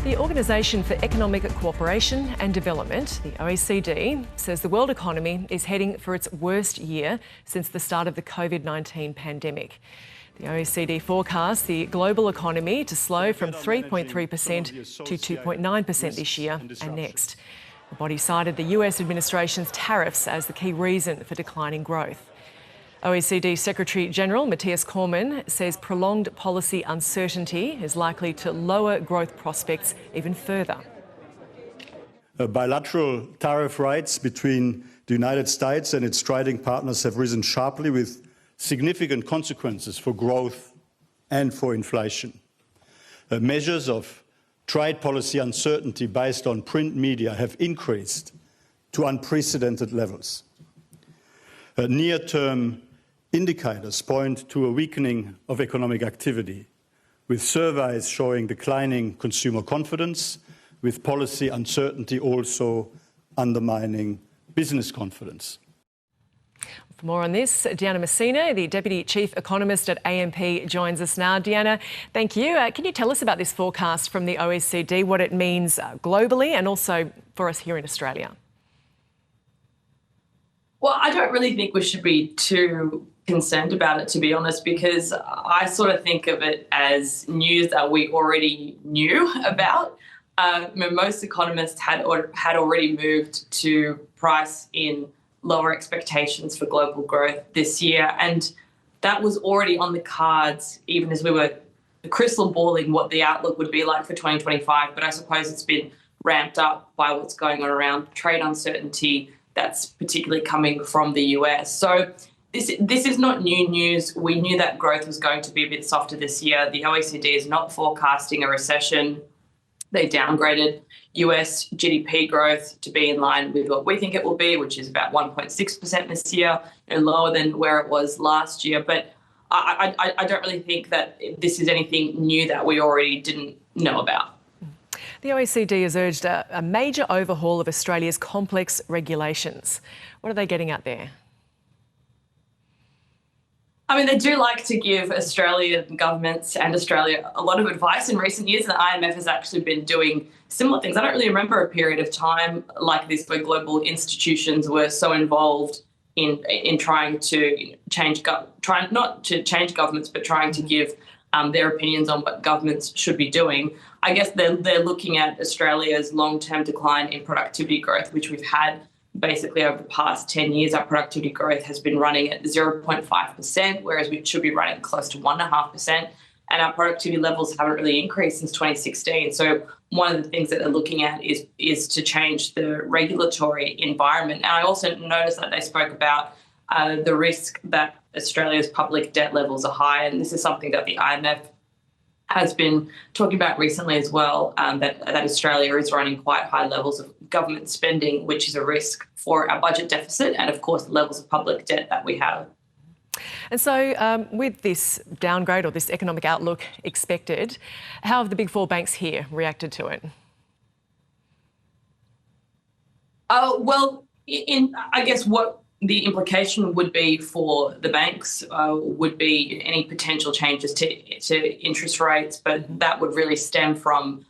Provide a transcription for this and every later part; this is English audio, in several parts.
The Organisation for Economic Cooperation and Development, the OECD, says the world economy is heading for its worst year since the start of the COVID-19 pandemic. The OECD forecasts the global economy to slow from 3.3% to 2.9% this year and next. The body cited the US administration's tariffs as the key reason for declining growth. OECD Secretary General Mathias Cormann says prolonged policy uncertainty is likely to lower growth prospects even further. Bilateral tariff rates between the United States and its trading partners have risen sharply, with significant consequences for growth and for inflation. Measures of trade policy uncertainty based on print media have increased to unprecedented levels. Near-term indicators point to a weakening of economic activity, with surveys showing declining consumer confidence, with policy uncertainty also undermining business confidence. For more on this, Diana Mousina, the Deputy Chief Economist at AMP, joins us now. Diana, thank you. Can you tell us about this forecast from the OECD, what it means globally and also for us here in Australia? Well, I don't really think we should be too concerned about it, to be honest, because I sort of think of it as news that we already knew about. Most economists had already moved to price in lower expectations for global growth this year, and that was already on the cards even as we were crystal balling what the outlook would be like for 2025. But I suppose it's been ramped up by what's going on around trade uncertainty that's particularly coming from the US. So this is not new news. We knew that growth was going to be a bit softer this year. The OECD is not forecasting a recession. They downgraded US GDP growth to be in line with what we think it will be, which is about 1.6% this year, and lower than where it was last year. But I don't really think that this is anything new that we already didn't know about. The OECD has urged a major overhaul of Australia's complex regulations. What are they getting at there? I mean, they do like to give Australian governments and Australia a lot of advice in recent years, and the IMF has actually been doing similar things. I don't really remember a period of time like this where global institutions were so involved in trying to trying not to change governments, but trying to give their opinions on what governments should be doing. I guess they're looking at Australia's long-term decline in productivity growth, which we've had basically over the past 10 years. Our productivity growth has been running at 0.5%, whereas we should be running close to 1.5%. And our productivity levels haven't really increased since 2016. So one of the things that they're looking at is to change the regulatory environment. And I also noticed that they spoke about the risk that Australia's public debt levels are high. And this is something that the IMF has been talking about recently as well, that Australia is running quite high levels of government spending, which is a risk for our budget deficit and, of course, the levels of public debt that we have. And so with this downgrade or this economic outlook expected, how have the big four banks here reacted to it? Well, I guess what the implication would be for the banks would be any potential changes to interest rates, but that would really stem from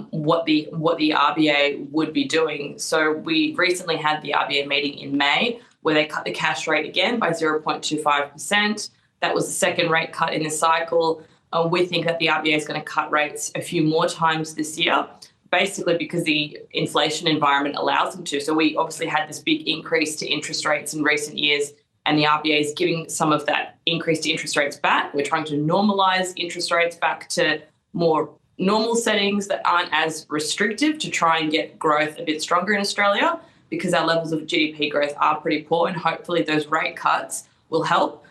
what the RBA would be doing. So we recently had the RBA meeting in May where they cut the cash rate again by 0.25%. That was the second rate cut in the cycle. We think that the RBA is going to cut rates a few more times this year, basically because the inflation environment allows them to. So we obviously had this big increase to interest rates in recent years, and the RBA is giving some of that increase to interest rates back. We're trying to normalise interest rates back to more normal settings that aren't as restrictive to try and get growth a bit stronger in Australia, because our levels of GDP growth are pretty poor, and hopefully those rate cuts will help.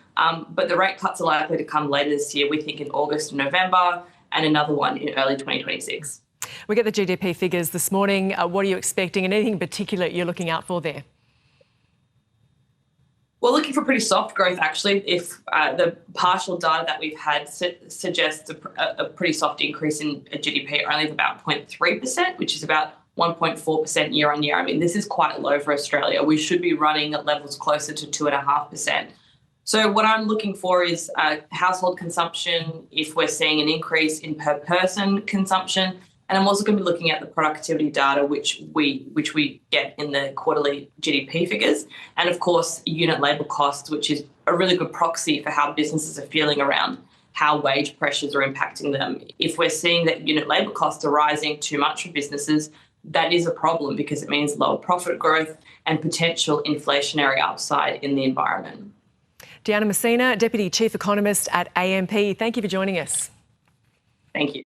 But the rate cuts are likely to come later this year, we think in August and November, and another one in early 2026. We get the GDP figures this morning. What are you expecting, and anything in particular you're looking out for there? We're looking for pretty soft growth, actually. If the partial data that we've had suggests a pretty soft increase in GDP, only of about 0.3%, which is about 1.4% year on year. I mean, this is quite low for Australia. We should be running at levels closer to 2.5%. So what I'm looking for is household consumption, if we're seeing an increase in per person consumption, And I'm also going to be looking at the productivity data, which we get in the quarterly GDP figures. And of course, unit labour costs, which is a really good proxy for how businesses are feeling around how wage pressures are impacting them. If we're seeing that unit labour costs are rising too much for businesses, that is a problem because it means lower profit growth and potential inflationary upside in the environment. Diana Mousina, Deputy Chief Economist at AMP, thank you for joining us. Thank you.